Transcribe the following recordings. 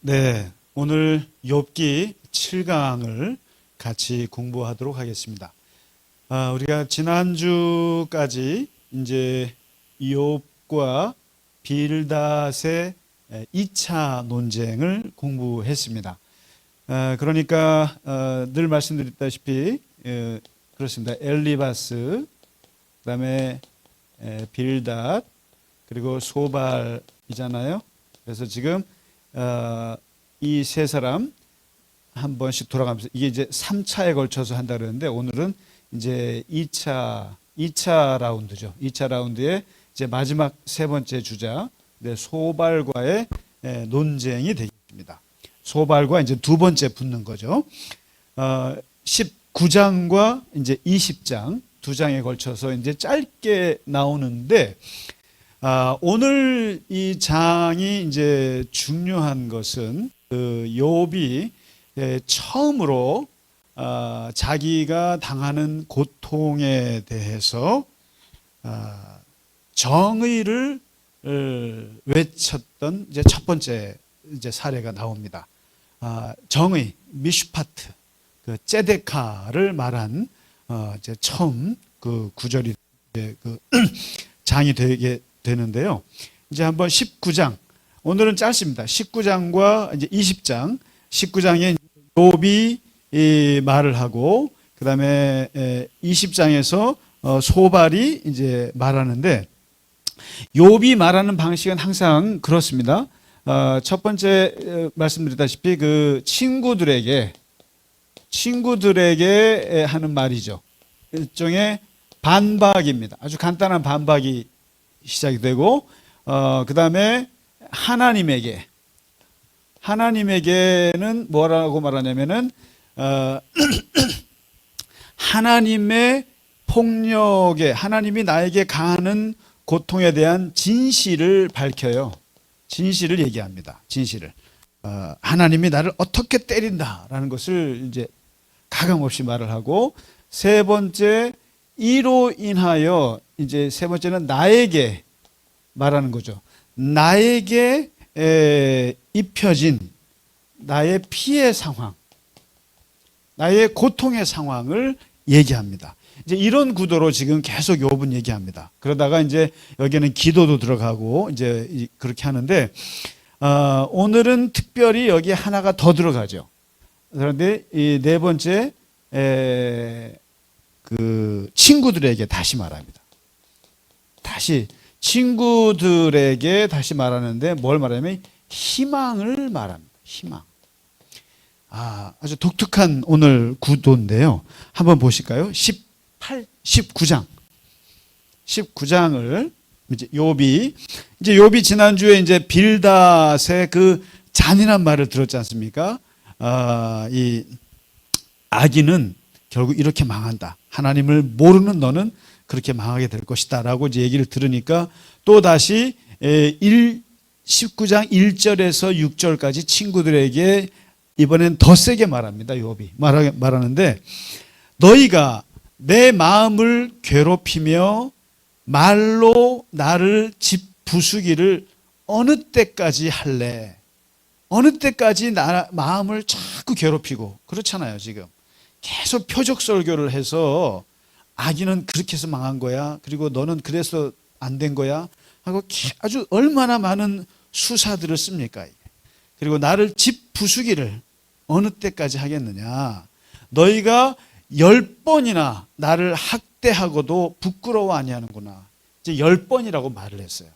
네, 오늘 욥기 7강을 같이 공부하도록 하겠습니다. 우리가 지난주까지 이제 욥과 빌닷의 2차 논쟁을 공부했습니다. 그러니까 늘 말씀드렸다시피 그렇습니다. 엘리바스, 그다음에 빌닷, 그리고 소발이잖아요. 그래서 지금 이 세 사람 한 번씩 돌아가면서 이게 이제 3차에 걸쳐서 한다 그러는데 오늘은 이제 2차 라운드죠. 2차 라운드의 이제 마지막 세 번째 주자, 소발과의 논쟁이 되겠습니다. 소발과 이제 두 번째 붙는 거죠. 19장과 이제 20장 두 장에 걸쳐서 이제 짧게 나오는데 오늘 이 장이 이제 중요한 것은 욥이 처음으로 자기가 당하는 고통에 대해서 정의를 외쳤던 이제 첫 번째 이제 사례가 나옵니다. 정의, 미슈파트, 그 ጼ데카를 말한 이제 처음 그 구절이 그 장이 되는데요. 이제 한번 19장, 오늘은 짧습니다. 19장과 이제 20장, 19장에 욥이 말을 하고, 그 다음에 20장에서 소발이 이제 말하는데, 욥이 말하는 방식은 항상 그렇습니다. 첫 번째 말씀드렸다시피 그 친구들에게 하는 말이죠. 일종의 반박입니다. 아주 간단한 반박이 시작이 되고, 그 다음에 하나님에게는 뭐라고 말하냐면은, 하나님의 폭력에, 하나님이 나에게 가하는 고통에 대한 진실을 밝혀요. 진실을 얘기합니다. 진실을. 하나님이 나를 어떻게 때린다라는 것을 이제 가감없이 말을 하고, 세 번째, 이로 인하여 이제 세 번째는 나에게 말하는 거죠. 나에게 입혀진 나의 피해 상황, 나의 고통의 상황을 얘기합니다. 이제 이런 구도로 지금 계속 욥은 얘기합니다. 그러다가 이제 여기는 기도도 들어가고 이제 그렇게 하는데 오늘은 특별히 여기 하나가 더 들어가죠. 그런데 이 네 번째 그 친구들에게 다시 말합니다. 다시 친구들에게 다시 말하는데 뭘 말하냐면 희망을 말합니다. 희망. 아주 독특한 오늘 구도인데요. 한번 보실까요? 19장을 이제 욥이 지난주에 이제 빌닷의 그 잔인한 말을 들었지 않습니까? 이 악인은 결국 이렇게 망한다. 하나님을 모르는 너는 그렇게 망하게 될 것이다 라고 이제 얘기를 들으니까 또 다시 19장 1절에서 6절까지 친구들에게 이번엔 더 세게 말합니다. 욥이 말하는데 너희가 내 마음을 괴롭히며 말로 나를 짓부수기를 어느 때까지 할래? 어느 때까지 나 마음을 자꾸 괴롭히고 그렇잖아요. 지금 계속 표적 설교를 해서 악인은 그렇게 해서 망한 거야. 그리고 너는 그래서 안 된 거야. 하고 아주 얼마나 많은 수사들을 씁니까? 그리고 나를 짓부수기를 어느 때까지 하겠느냐. 너희가 10번이나 나를 학대하고도 부끄러워 아니하는구나. 이제 10번이라고 말을 했어요.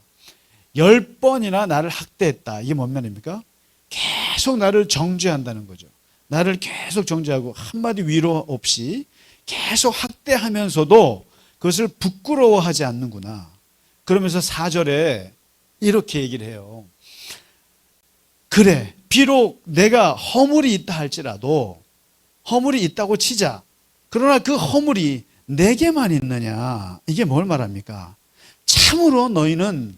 10번이나 나를 학대했다. 이게 뭔 말입니까? 계속 나를 정죄한다는 거죠. 나를 계속 정죄하고 한마디 위로 없이 계속 학대하면서도 그것을 부끄러워하지 않는구나. 그러면서 4절에 이렇게 얘기를 해요. 그래, 비록 내가 허물이 있다 할지라도 허물이 있다고 치자. 그러나 그 허물이 내게만 있느냐. 이게 뭘 말합니까? 참으로 너희는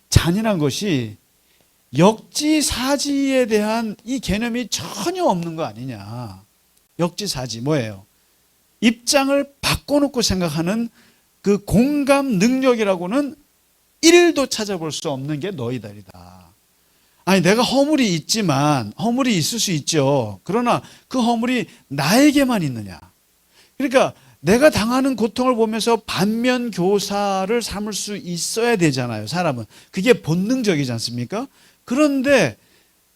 잔인한 것이 역지사지에 대한 이 개념이 전혀 없는 거 아니냐. 역지사지 뭐예요? 입장을 바꿔놓고 생각하는 그 공감 능력이라고는 1도 찾아볼 수 없는 게 너희들이다. 아니, 내가 허물이 있지만, 허물이 있을 수 있죠. 그러나 그 허물이 나에게만 있느냐. 그러니까 내가 당하는 고통을 보면서 반면 교사를 삼을 수 있어야 되잖아요, 사람은. 그게 본능적이지 않습니까? 그런데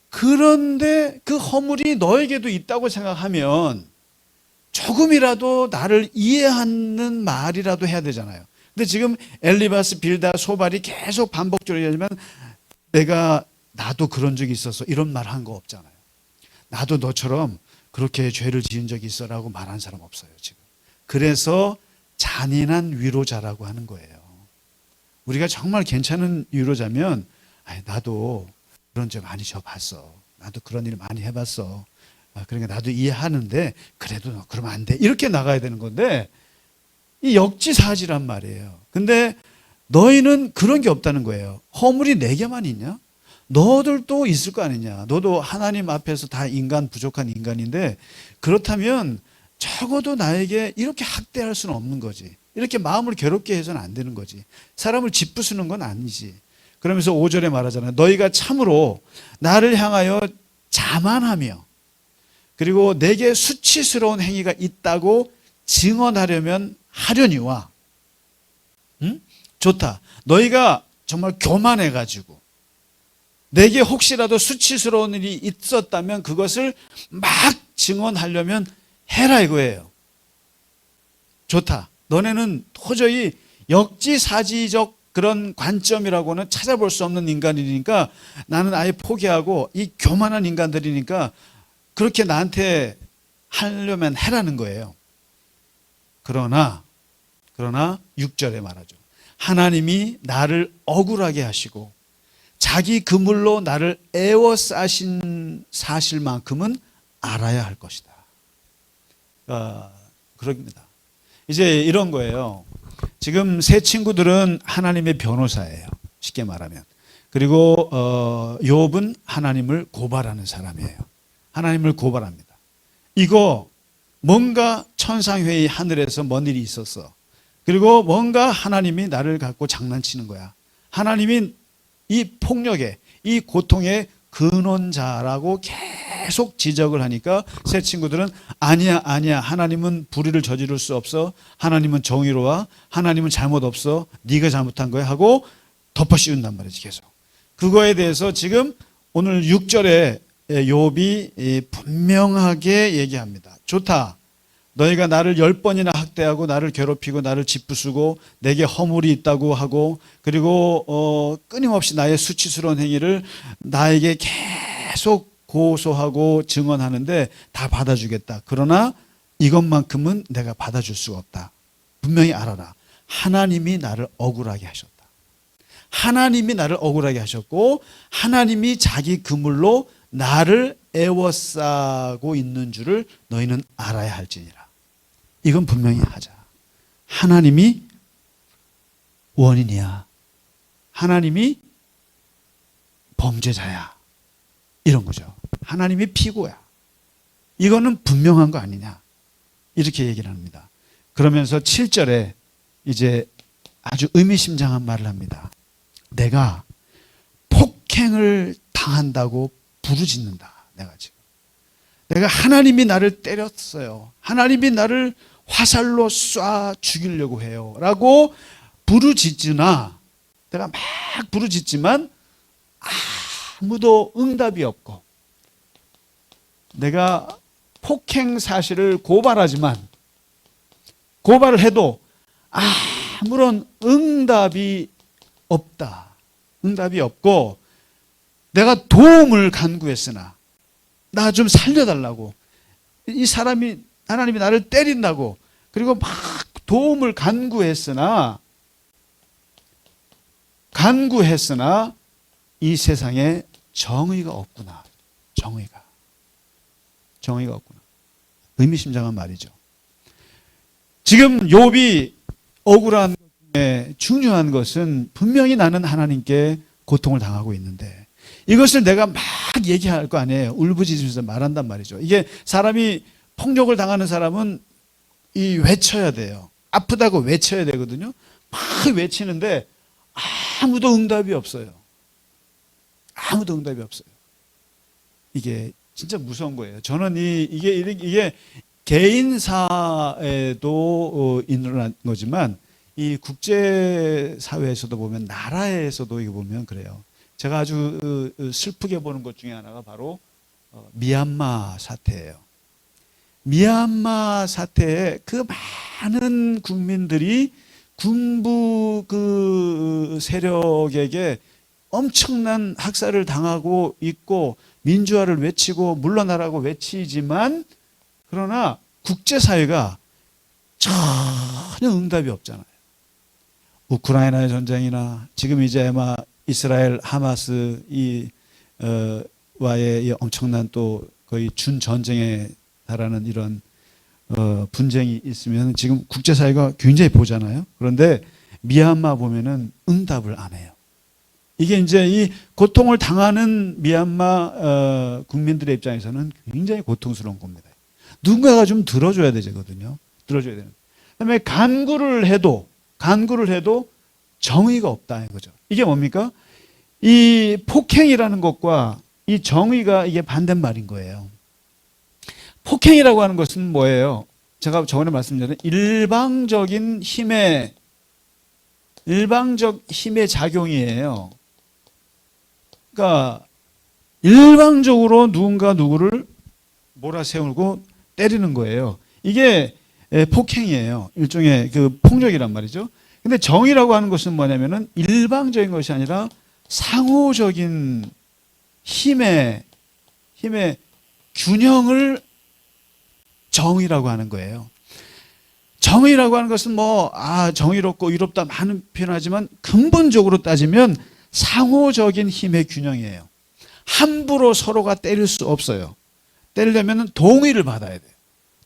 그 허물이 너에게도 있다고 생각하면 조금이라도 나를 이해하는 말이라도 해야 되잖아요. 근데 지금 엘리바스, 빌다, 소발이 계속 반복적으로 얘기하지만 나도 그런 적이 있었어. 이런 말 한 거 없잖아요. 나도 너처럼 그렇게 죄를 지은 적이 있어라고 말한 사람 없어요, 지금. 그래서 잔인한 위로자라고 하는 거예요. 우리가 정말 괜찮은 위로자면, 나도 그런 적 많이 져봤어. 나도 그런 일 많이 해봤어. 그러니까 나도 이해하는데 그래도 너 그러면 안 돼. 이렇게 나가야 되는 건데 이 역지사지란 말이에요. 근데 너희는 그런 게 없다는 거예요. 허물이 내게만 있냐? 너들도 있을 거 아니냐. 너도 하나님 앞에서 다 인간, 부족한 인간인데 그렇다면 적어도 나에게 이렇게 학대할 수는 없는 거지. 이렇게 마음을 괴롭게 해서는 안 되는 거지. 사람을 짓부수는 건 아니지. 그러면서 5절에 말하잖아요. 너희가 참으로 나를 향하여 자만하며 그리고 내게 수치스러운 행위가 있다고 증언하려면 하려니와 좋다. 너희가 정말 교만해가지고 내게 혹시라도 수치스러운 일이 있었다면 그것을 막 증언하려면 해라 이거예요. 좋다. 너네는 도저히 역지사지적 그런 관점이라고는 찾아볼 수 없는 인간이니까 나는 아예 포기하고 이 교만한 인간들이니까 그렇게 나한테 하려면 해라는 거예요. 그러나 6절에 말하죠. 하나님이 나를 억울하게 하시고 자기 그물로 나를 애워싸신 사실만큼은 알아야 할 것이다. 그럽니다. 이제 이런 거예요. 지금 세 친구들은 하나님의 변호사예요. 쉽게 말하면. 그리고 욥은 하나님을 고발하는 사람이에요. 하나님을 고발합니다. 이거 뭔가 천상회의 하늘에서 뭔 일이 있었어. 그리고 뭔가 하나님이 나를 갖고 장난치는 거야. 하나님이 이 폭력의, 이 고통의 근원자라고 계속 지적을 하니까 세 친구들은 아니야. 하나님은 불의를 저지를 수 없어. 하나님은 정의로워. 하나님은 잘못 없어. 네가 잘못한 거야 하고 덮어씌운단 말이지 계속. 그거에 대해서 지금 오늘 6절에 욥이 분명하게 얘기합니다. 좋다. 너희가 나를 10번이나 학대하고 나를 괴롭히고 나를 짓부수고 내게 허물이 있다고 하고 그리고 끊임없이 나의 수치스러운 행위를 나에게 계속 고소하고 증언하는데 다 받아주겠다. 그러나 이것만큼은 내가 받아줄 수가 없다. 분명히 알아라. 하나님이 나를 억울하게 하셨다. 하나님이 나를 억울하게 하셨고 하나님이 자기 그물로 나를 애워싸고 있는 줄을 너희는 알아야 할지니라. 이건 분명히 하자. 하나님이 원인이야. 하나님이 범죄자야. 이런 거죠. 하나님이 피고야. 이거는 분명한 거 아니냐. 이렇게 얘기를 합니다. 그러면서 7절에 이제 아주 의미심장한 말을 합니다. 내가 폭행을 당한다고 부르짖는다. 내가 지금. 내가 하나님이 나를 때렸어요. 하나님이 나를 화살로 쏴 죽이려고 해요. 라고 부르짖으나 내가 막 부르짖지만 아무도 응답이 없고 내가 폭행 사실을 고발하지만 고발을 해도 아무런 응답이 없다. 응답이 없고 내가 도움을 간구했으나 나 좀 살려달라고 이 사람이 하나님이 나를 때린다고 그리고 막 도움을 간구했으나 이 세상에 정의가 없구나. 정의가 없구나. 의미심장한 말이죠. 지금 욥이 억울한 것에 중요한 것은 분명히 나는 하나님께 고통을 당하고 있는데 이것을 내가 막 얘기할 거 아니에요. 울부짖으면서 말한단 말이죠. 이게 사람이 폭력을 당하는 사람은 외쳐야 돼요. 아프다고 외쳐야 되거든요. 막 외치는데 아무도 응답이 없어요. 아무도 응답이 없어요. 이게 진짜 무서운 거예요. 저는 이게 개인사에도 일어난 거지만 이 국제사회에서도 보면, 나라에서도 이거 보면 그래요. 제가 아주 슬프게 보는 것 중에 하나가 바로 미얀마 사태예요. 미얀마 사태에 그 많은 국민들이 군부 그 세력에게 엄청난 학살을 당하고 있고, 민주화를 외치고 물러나라고 외치지만, 그러나 국제사회가 전혀 응답이 없잖아요. 우크라이나의 전쟁이나 지금 이제 아마 이스라엘 하마스 와의 이 엄청난 또 거의 준전쟁에 달하는 이런 분쟁이 있으면 지금 국제사회가 굉장히 보잖아요. 그런데 미얀마 보면은 응답을 안 해요. 이게 이제 이 고통을 당하는 미얀마 국민들의 입장에서는 굉장히 고통스러운 겁니다. 누군가가 좀 들어줘야 되거든요. 들어줘야 되는. 그다음에 간구를 해도 정의가 없다 이거죠. 이게 뭡니까? 이 폭행이라는 것과 이 정의가 이게 반대말인 거예요. 폭행이라고 하는 것은 뭐예요? 제가 저번에 말씀드린 일방적 힘의 작용이에요. 그러니까 일방적으로 누구를 몰아세우고 때리는 거예요. 이게 폭행이에요. 일종의 그 폭력이란 말이죠. 근데 정의라고 하는 것은 뭐냐면은 일방적인 것이 아니라 상호적인 힘의 균형을 정의라고 하는 거예요. 정의라고 하는 것은 정의롭고 의롭다 많은 표현하지만, 근본적으로 따지면 상호적인 힘의 균형이에요. 함부로 서로가 때릴 수 없어요. 때리려면 동의를 받아야 돼요.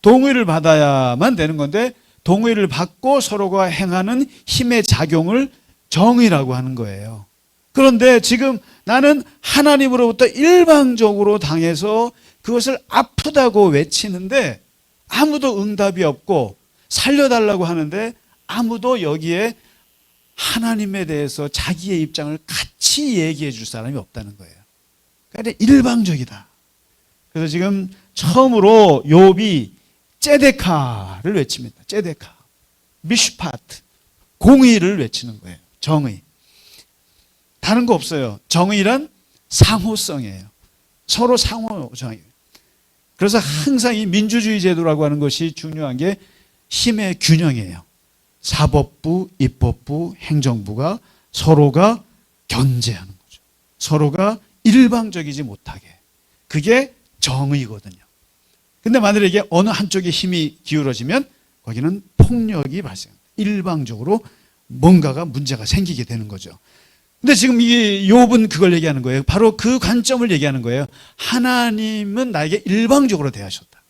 동의를 받아야만 되는 건데, 동의를 받고 서로가 행하는 힘의 작용을 정의라고 하는 거예요. 그런데 지금 나는 하나님으로부터 일방적으로 당해서 그것을 아프다고 외치는데 아무도 응답이 없고, 살려달라고 하는데 아무도 여기에 하나님에 대해서 자기의 입장을 같이 얘기해 줄 사람이 없다는 거예요. 그러니까 일방적이다. 그래서 지금 처음으로 욥이 ጼ데카를 외칩니다. ጼ데카, 미슈파트, 공의를 외치는 거예요. 정의. 다른 거 없어요. 정의란 상호성이에요. 서로 상호정의예요. 그래서 항상 이 민주주의 제도라고 하는 것이 중요한 게 힘의 균형이에요. 사법부, 입법부, 행정부가 서로가 견제하는 거죠. 서로가 일방적이지 못하게. 그게 정의거든요. 근데 만약에 이게 어느 한쪽에 힘이 기울어지면 거기는 폭력이 발생합니다. 일방적으로 뭔가가 문제가 생기게 되는 거죠. 근데 지금 이 욥은 그걸 얘기하는 거예요. 바로 그 관점을 얘기하는 거예요. 하나님은 나에게 일방적으로 대하셨다.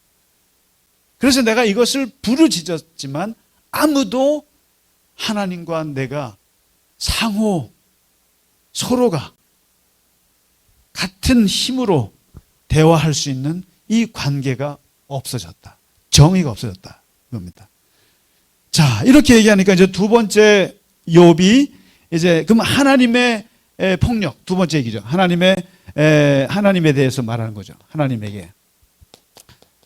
그래서 내가 이것을 부르짖었지만 아무도 하나님과 내가 서로가 같은 힘으로 대화할 수 있는 이 관계가 없어졌다. 정의가 없어졌다. 이겁니다. 자, 이렇게 얘기하니까 이제 두 번째 욥이 이제 그럼 하나님의 폭력, 두 번째 얘기죠. 하나님에 대해서 말하는 거죠.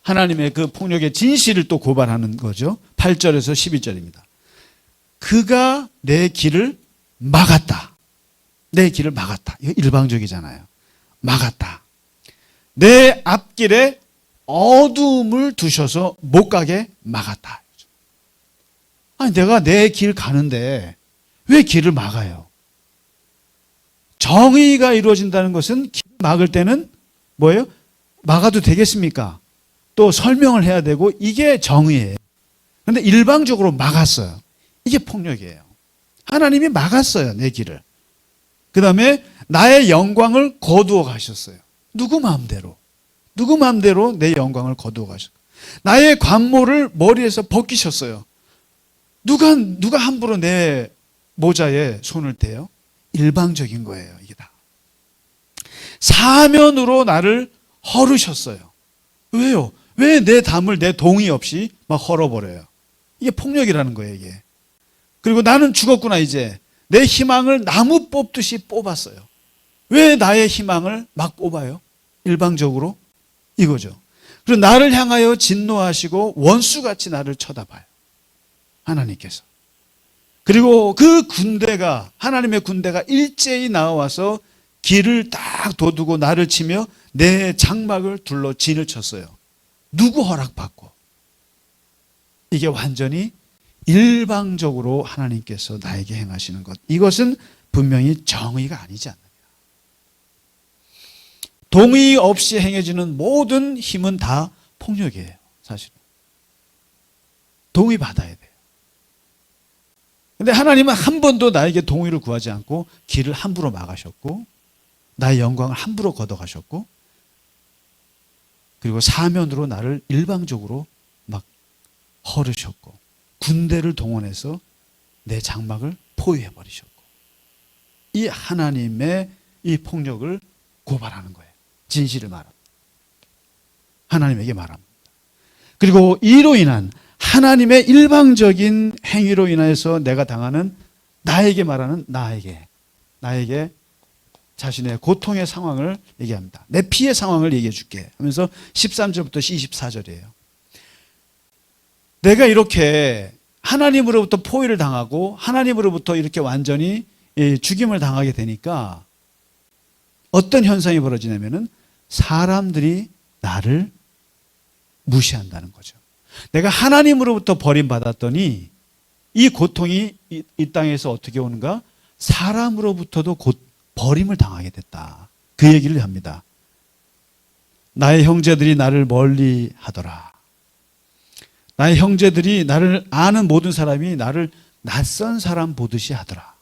하나님의 그 폭력의 진실을 또 고발하는 거죠. 8절에서 12절입니다. 그가 내 길을 막았다. 내 길을 막았다. 이거 일방적이잖아요. 막았다. 내 앞길에 어둠을 두셔서 못 가게 막았다. 아니, 내가 내 길 가는데 왜 길을 막아요? 정의가 이루어진다는 것은 길 막을 때는 뭐예요? 막아도 되겠습니까? 또 설명을 해야 되고, 이게 정의예요. 그런데 일방적으로 막았어요. 이게 폭력이에요. 하나님이 막았어요, 내 길을. 그 다음에 나의 영광을 거두어 가셨어요. 누구 마음대로 내 영광을 거두어 가셨어요. 나의 관모를 머리에서 벗기셨어요. 누가 함부로 내 모자에 손을 대요? 일방적인 거예요, 이게 다. 사면으로 나를 헐으셨어요. 왜요? 왜 내 담을 내 동의 없이 막 헐어버려요? 이게 폭력이라는 거예요, 이게. 그리고 나는 죽었구나, 이제. 내 희망을 나무 뽑듯이 뽑았어요. 왜 나의 희망을 막 뽑아요? 일방적으로? 이거죠. 그리고 나를 향하여 진노하시고 원수같이 나를 쳐다봐요. 하나님께서. 그리고 그 군대가, 하나님의 군대가 일제히 나와서 길을 딱 도두고 나를 치며 내 장막을 둘러 진을 쳤어요. 누구 허락받고? 이게 완전히 일방적으로 하나님께서 나에게 행하시는 것. 이것은 분명히 정의가 아니지 않느냐. 동의 없이 행해지는 모든 힘은 다 폭력이에요. 사실은. 동의 받아야 돼요. 근데 하나님은 한 번도 나에게 동의를 구하지 않고 길을 함부로 막으셨고 나의 영광을 함부로 걷어가셨고 그리고 사면으로 나를 일방적으로 막 허르셨고 군대를 동원해서 내 장막을 포위해 버리셨고 이 하나님의 이 폭력을 고발하는 거예요. 진실을 말합니다. 하나님에게 말합니다. 그리고 이로 인한 하나님의 일방적인 행위로 인해서 내가 당하는 나에게 말하는 나에게 자신의 고통의 상황을 얘기합니다. 내 피해 상황을 얘기해 줄게 하면서 13절부터 24절이에요. 내가 이렇게 하나님으로부터 포위를 당하고 하나님으로부터 이렇게 완전히 죽임을 당하게 되니까 어떤 현상이 벌어지냐면은 사람들이 나를 무시한다는 거죠. 내가 하나님으로부터 버림받았더니 이 고통이 이 땅에서 어떻게 오는가? 사람으로부터도 버림을 당하게 됐다. 그 얘기를 합니다. 나의 형제들이 나를 멀리 하더라. 나의 형제들이 나를 아는 모든 사람이 나를 낯선 사람 보듯이 하더라.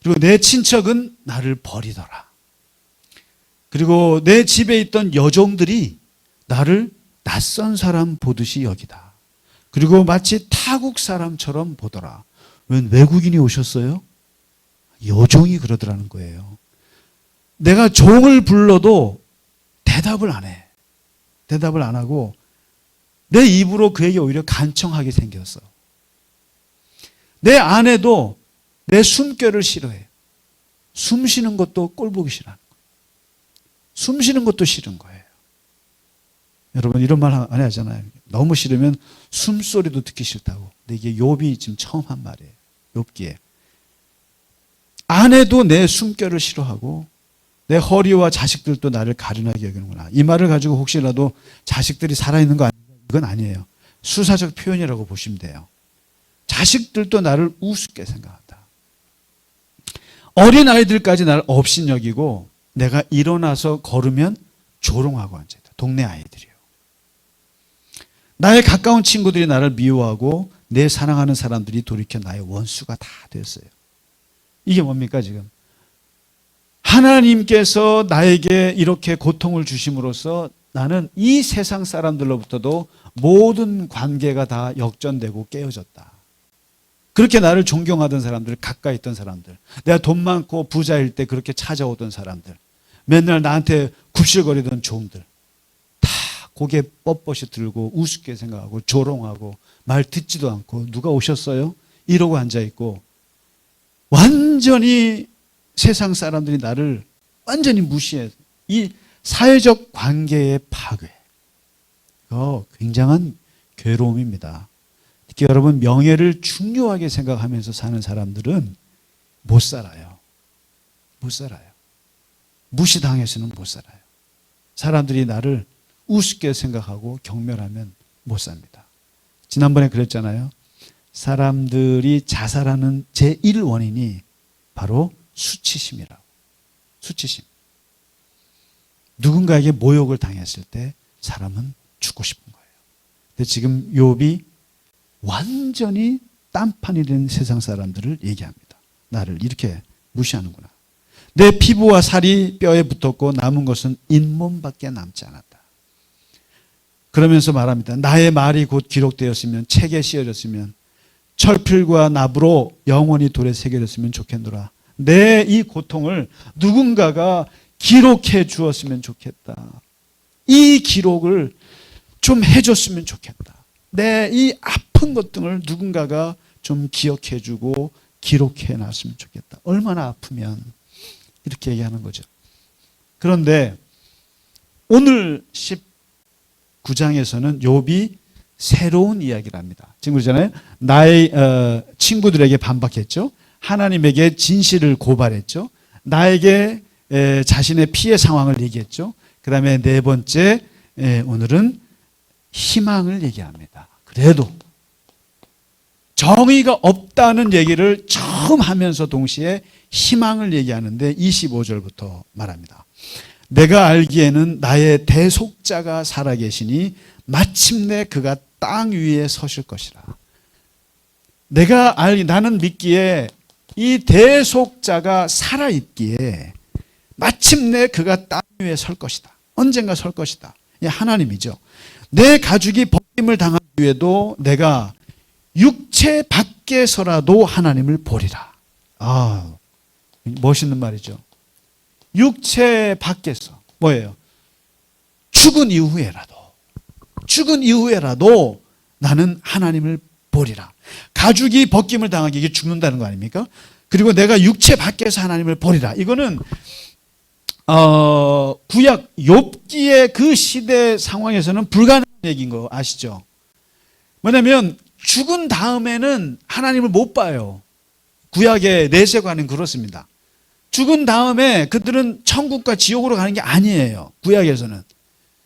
그리고 내 친척은 나를 버리더라. 그리고 내 집에 있던 여종들이 나를 낯선 사람 보듯이 여기다. 그리고 마치 타국 사람처럼 보더라. 웬 외국인이 오셨어요? 여종이 그러더라는 거예요. 내가 종을 불러도 대답을 안 해. 대답을 안 하고 내 입으로 그에게 오히려 간청하게 생겼어. 내 아내도 내 숨결을 싫어해. 숨 쉬는 것도 꼴보기 싫어하는 거예요. 숨 쉬는 것도 싫은 거예요. 여러분 이런 말 안 하잖아요. 너무 싫으면 숨소리도 듣기 싫다고. 근데 이게 욥이 지금 처음 한 말이에요. 욥기에. 아내도 내 숨결을 싫어하고 내 허리와 자식들도 나를 가련하게 여기는구나. 이 말을 가지고 혹시라도 자식들이 살아있는 거 아닌가? 이건 아니에요. 수사적 표현이라고 보시면 돼요. 자식들도 나를 우습게 생각한다. 어린아이들까지 나를 업신여기고 내가 일어나서 걸으면 조롱하고 앉아있다. 동네 아이들이요. 나의 가까운 친구들이 나를 미워하고 내 사랑하는 사람들이 돌이켜 나의 원수가 다 됐어요. 이게 뭡니까 지금? 하나님께서 나에게 이렇게 고통을 주심으로써 나는 이 세상 사람들로부터도 모든 관계가 다 역전되고 깨어졌다. 그렇게 나를 존경하던 사람들, 가까이 있던 사람들, 내가 돈 많고 부자일 때 그렇게 찾아오던 사람들, 맨날 나한테 굽실거리던 종들 다 고개 뻣뻣이 들고 우습게 생각하고 조롱하고 말 듣지도 않고 누가 오셨어요? 이러고 앉아있고 완전히 세상 사람들이 나를 완전히 무시해. 이 사회적 관계의 파괴. 이거 굉장한 괴로움입니다. 특히 여러분 명예를 중요하게 생각하면서 사는 사람들은 못 살아요. 못 살아요. 무시당해서는 못 살아요. 사람들이 나를 우습게 생각하고 경멸하면 못 삽니다. 지난번에 그랬잖아요. 사람들이 자살하는 제1원인이 바로 수치심이라고. 수치심. 누군가에게 모욕을 당했을 때 사람은 죽고 싶은 거예요. 근데 지금 욥이 완전히 딴판이 된 세상 사람들을 얘기합니다. 나를 이렇게 무시하는구나. 내 피부와 살이 뼈에 붙었고 남은 것은 잇몸밖에 남지 않았다. 그러면서 말합니다. 나의 말이 곧 기록되었으면 책에 씌어졌으면 철필과 납으로 영원히 돌에 새겨졌으면 좋겠노라. 내 이 고통을 누군가가 기록해 주었으면 좋겠다. 이 기록을 좀 해줬으면 좋겠다. 내 이 아픈 것 등을 누군가가 좀 기억해 주고 기록해 놨으면 좋겠다. 얼마나 아프면 이렇게 얘기하는 거죠. 그런데 오늘 19장에서는 욥이 새로운 이야기를 합니다. 지금 그러잖아요. 나의 친구들에게 반박했죠. 하나님에게 진실을 고발했죠. 나에게 자신의 피해 상황을 얘기했죠. 그 다음에 네 번째, 오늘은 희망을 얘기합니다. 그래도 정의가 없다는 얘기를 처음 하면서 동시에 희망을 얘기하는데 25절부터 말합니다. 내가 알기에는 나의 대속자가 살아계시니 마침내 그가 땅 위에 서실 것이라. 나는 믿기에 이 대속자가 살아있기에 마침내 그가 땅 위에 설 것이다. 언젠가 설 것이다. 이 하나님이죠. 내 가죽이 벗김을 당한 뒤에도 내가 육체 밖에서라도 하나님을 보리라. 멋있는 말이죠. 육체 밖에서 뭐예요? 죽은 이후에라도 나는 하나님을 보리라. 가죽이 벗김을 당하기 이게 죽는다는 거 아닙니까? 그리고 내가 육체 밖에서 하나님을 보리라. 이거는 구약 욥기의 그 시대 상황에서는 불가능한 얘기인 거 아시죠? 뭐냐면 죽은 다음에는 하나님을 못 봐요. 구약의 내세관은 그렇습니다. 죽은 다음에 그들은 천국과 지옥으로 가는 게 아니에요. 구약에서는.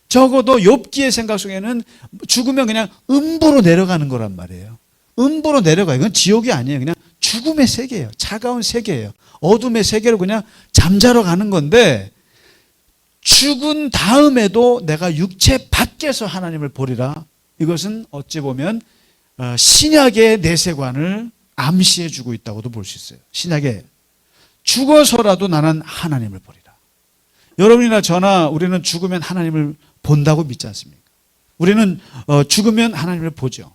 적어도 욥기의 생각 속에는 죽으면 그냥 음부로 내려가는 거란 말이에요. 음부로 내려가요. 이건 지옥이 아니에요. 그냥 죽음의 세계예요. 차가운 세계예요. 어둠의 세계로 그냥 잠자러 가는 건데 죽은 다음에도 내가 육체 밖에서 하나님을 보리라. 이것은 어찌 보면 신약의 내세관을 암시해 주고 있다고도 볼 수 있어요. 신약에 죽어서라도 나는 하나님을 보리라. 여러분이나 저나 우리는 죽으면 하나님을 본다고 믿지 않습니까? 우리는 죽으면 하나님을 보죠.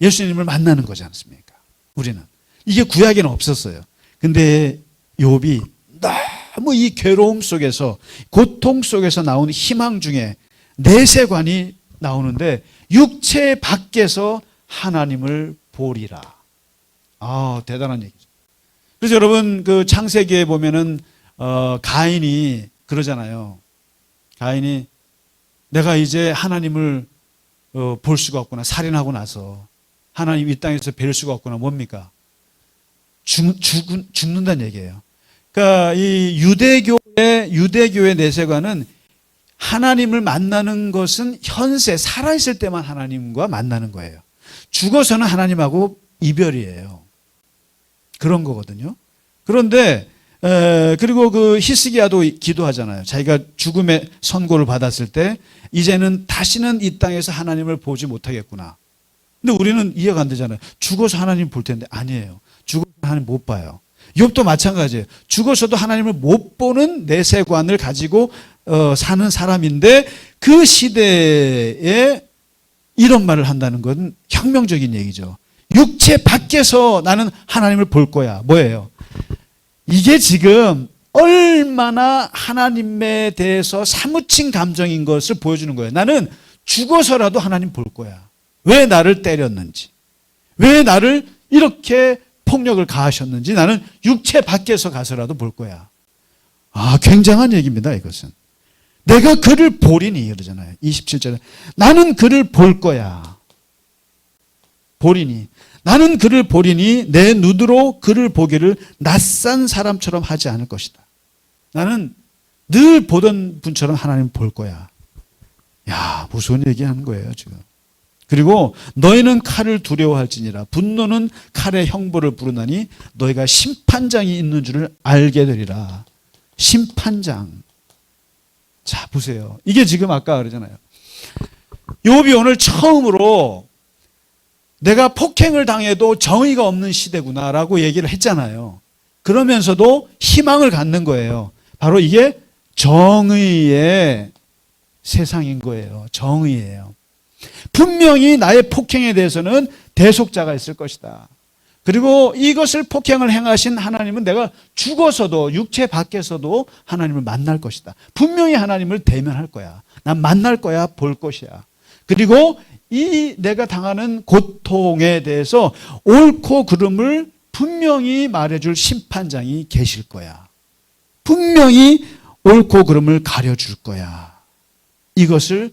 예수님을 만나는 거지 않습니까? 우리는. 이게 구약에는 없었어요. 근데 욥이 너무 이 괴로움 속에서 고통 속에서 나온 희망 중에 내세관이 나오는데 육체 밖에서 하나님을 보리라. 대단한 얘기죠. 그래서 여러분 그 창세기에 보면은 가인이 그러잖아요. 가인이 내가 이제 하나님을 볼 수가 없구나. 살인하고 나서 하나님 이 땅에서 뵐 수가 없구나. 뭡니까? 죽는다는 얘기예요. 그러니까 이 유대교의 내세관은 하나님을 만나는 것은 현세 살아있을 때만 하나님과 만나는 거예요. 죽어서는 하나님하고 이별이에요. 그런 거거든요. 그런데 그리고 그 히스기야도 기도하잖아요. 자기가 죽음의 선고를 받았을 때 이제는 다시는 이 땅에서 하나님을 보지 못하겠구나. 근데 우리는 이해가 안 되잖아요. 죽어서 하나님 볼 텐데 아니에요. 죽어서 하나님 못 봐요. 욥도 마찬가지예요. 죽어서도 하나님을 못 보는 내세관을 가지고 사는 사람인데 그 시대에 이런 말을 한다는 건 혁명적인 얘기죠. 육체 밖에서 나는 하나님을 볼 거야. 뭐예요? 이게 지금 얼마나 하나님에 대해서 사무친 감정인 것을 보여주는 거예요. 나는 죽어서라도 하나님 볼 거야. 왜 나를 때렸는지, 왜 나를 이렇게 폭력을 가하셨는지 나는 육체 밖에서 가서라도 볼 거야. 굉장한 얘기입니다. 이것은. 내가 그를 보리니 그러잖아요. 27절에 나는 그를 볼 거야. 보리니 나는 그를 보리니 내 눈으로 그를 보기를 낯선 사람처럼 하지 않을 것이다. 나는 늘 보던 분처럼 하나님 볼 거야. 무서운 얘기하는 거예요 지금. 그리고 너희는 칼을 두려워할지니라 분노는 칼의 형벌을 부르나니 너희가 심판장이 있는 줄을 알게 되리라. 심판장. 자 보세요. 이게 지금 아까 그러잖아요. 욥이 오늘 처음으로 내가 폭행을 당해도 정의가 없는 시대구나라고 얘기를 했잖아요. 그러면서도 희망을 갖는 거예요. 바로 이게 정의의 세상인 거예요. 정의예요. 분명히 나의 폭행에 대해서는 대속자가 있을 것이다. 그리고 이것을 폭행을 행하신 하나님은 내가 죽어서도 육체 밖에서도 하나님을 만날 것이다. 분명히 하나님을 대면할 거야. 난 만날 거야. 볼 것이야. 그리고 이 내가 당하는 고통에 대해서 옳고 그름을 분명히 말해줄 심판장이 계실 거야. 분명히 옳고 그름을 가려줄 거야. 이것을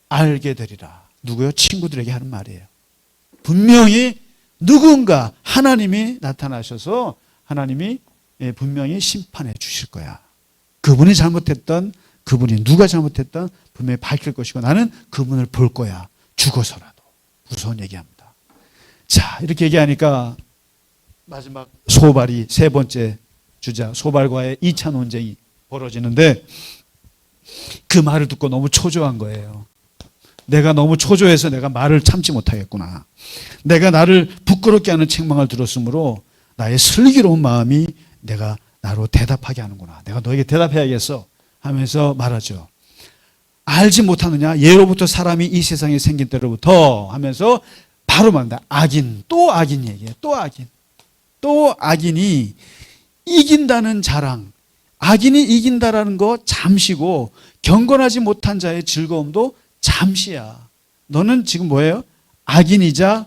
알게 되리라. 누구요? 친구들에게 하는 말이에요. 분명히 누군가 하나님이 나타나셔서 하나님이 분명히 심판해 주실 거야. 그분이 잘못했던, 그분이 누가 잘못했던 분명히 밝힐 것이고 나는 그분을 볼 거야. 죽어서라도. 무서운 얘기합니다. 자, 이렇게 얘기하니까 마지막 소발이 세 번째 주자, 소발과의 2차 논쟁이 벌어지는데 그 말을 듣고 너무 초조한 거예요. 내가 너무 초조해서 내가 말을 참지 못하겠구나. 내가 나를 부끄럽게 하는 책망을 들었으므로 나의 슬기로운 마음이 내가 나로 대답하게 하는구나. 내가 너에게 대답해야겠어 하면서 말하죠. 알지 못하느냐? 예로부터 사람이 이 세상에 생긴 때로부터 하면서 바로 말한다. 악인, 또 악인 얘기예요. 또 악인. 또 악인이 이긴다는 자랑, 악인이 이긴다라는 거 잠시고 경건하지 못한 자의 즐거움도 잠시야. 너는 지금 뭐예요? 악인이자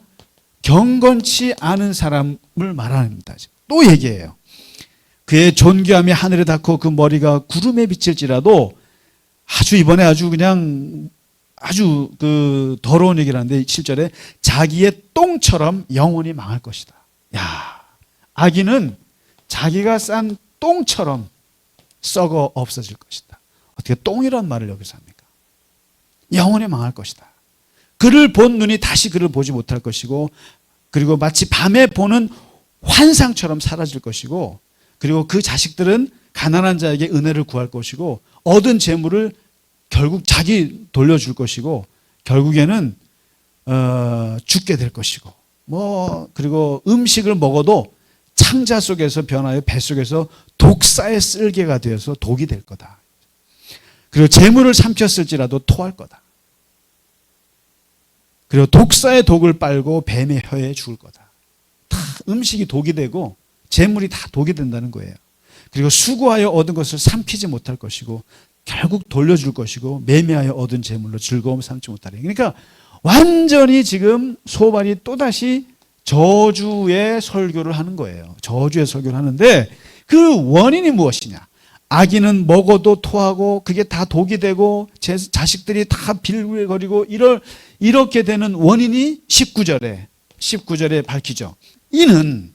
경건치 않은 사람을 말합니다. 또 얘기해요. 그의 존귀함이 하늘에 닿고 그 머리가 구름에 비칠지라도 아주 이번에 아주 그냥 아주 그 더러운 얘기를 하는데 7절에 자기의 똥처럼 영원히 망할 것이다. 야, 악인은 자기가 싼 똥처럼 썩어 없어질 것이다. 어떻게 똥이란 말을 여기서 합니까? 영원히 망할 것이다. 그를 본 눈이 다시 그를 보지 못할 것이고 그리고 마치 밤에 보는 환상처럼 사라질 것이고 그리고 그 자식들은 가난한 자에게 은혜를 구할 것이고 얻은 재물을 결국 자기 돌려줄 것이고 결국에는 죽게 될 것이고 그리고 음식을 먹어도 창자 속에서 변하여 뱃속에서 독사의 쓸개가 되어서 독이 될 거다. 그리고 재물을 삼켰을지라도 토할 거다. 그리고 독사의 독을 빨고 뱀의 혀에 죽을 거다. 다 음식이 독이 되고 재물이 다 독이 된다는 거예요. 그리고 수고하여 얻은 것을 삼키지 못할 것이고 결국 돌려줄 것이고 매매하여 얻은 재물로 즐거움 삼지 못하리. 그러니까 완전히 지금 소발이 또다시 저주의 설교를 하는 거예요. 저주의 설교를 하는데 그 원인이 무엇이냐? 악인은 먹어도 토하고 그게 다 독이 되고 제 자식들이 다 빌빌거리고 이렇게 되는 원인이 19절에 밝히죠. 이는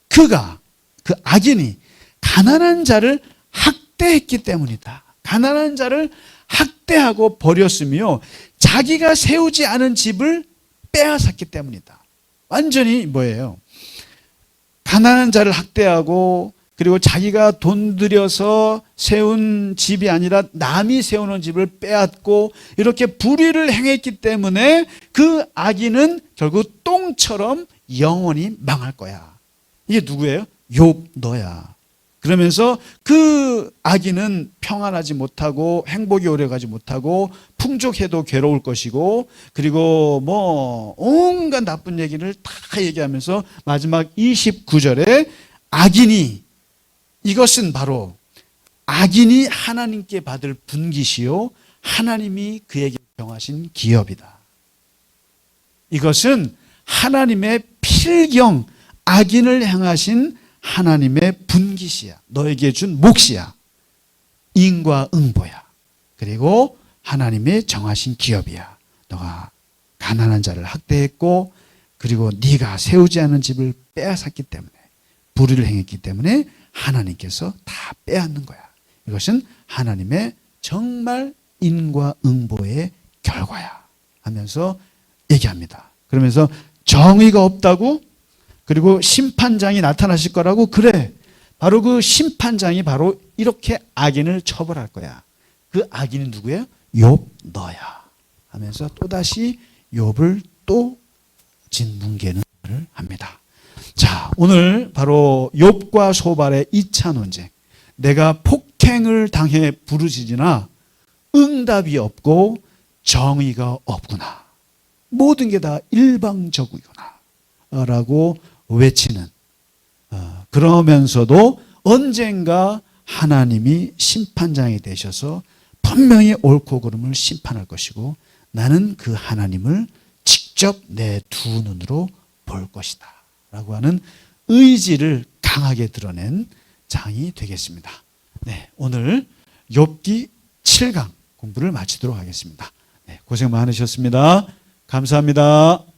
그가 그 악인이 가난한 자를 학대했기 때문이다. 가난한 자를 학대하고 버렸으며 자기가 세우지 않은 집을 빼앗았기 때문이다. 완전히 뭐예요? 가난한 자를 학대하고 그리고 자기가 돈 들여서 세운 집이 아니라 남이 세우는 집을 빼앗고 이렇게 불의를 행했기 때문에 그 악인은 결국 똥처럼 영원히 망할 거야. 이게 누구예요? 욥 너야. 그러면서 그 악인은 평안하지 못하고 행복이 오래가지 못하고 풍족해도 괴로울 것이고 그리고 온갖 나쁜 얘기를 다 얘기하면서 마지막 29절에 악인이 이것은 바로 악인이 하나님께 받을 분깃이요 하나님이 그에게 정하신 기업이다. 이것은 하나님의 필경 악인을 향하신 하나님의 분깃이야. 너에게 준 몫이야. 인과 응보야. 그리고 하나님의 정하신 기업이야. 너가 가난한 자를 학대했고 그리고 네가 세우지 않은 집을 빼앗았기 때문에 불의를 행했기 때문에 하나님께서 다 빼앗는 거야. 이것은 하나님의 정말 인과 응보의 결과야 하면서 얘기합니다. 그러면서 정의가 없다고 그리고 심판장이 나타나실 거라고 그래. 바로 그 심판장이 바로 이렇게 악인을 처벌할 거야. 그 악인이 누구예요? 욥 너야 하면서 또다시 욥을 또 진뭉개는 말을 합니다. 자, 오늘 바로 욥과 소발의 2차 논쟁. 내가 폭행을 당해 부르짖으나 응답이 없고 정의가 없구나. 모든 게 다 일방적이구나 라고 외치는 그러면서도 언젠가 하나님이 심판장이 되셔서 분명히 옳고 그름을 심판할 것이고 나는 그 하나님을 직접 내 두 눈으로 볼 것이다 라고 하는 의지를 강하게 드러낸 장이 되겠습니다. 네, 오늘 욥기 7강 공부를 마치도록 하겠습니다. 네, 고생 많으셨습니다. 감사합니다.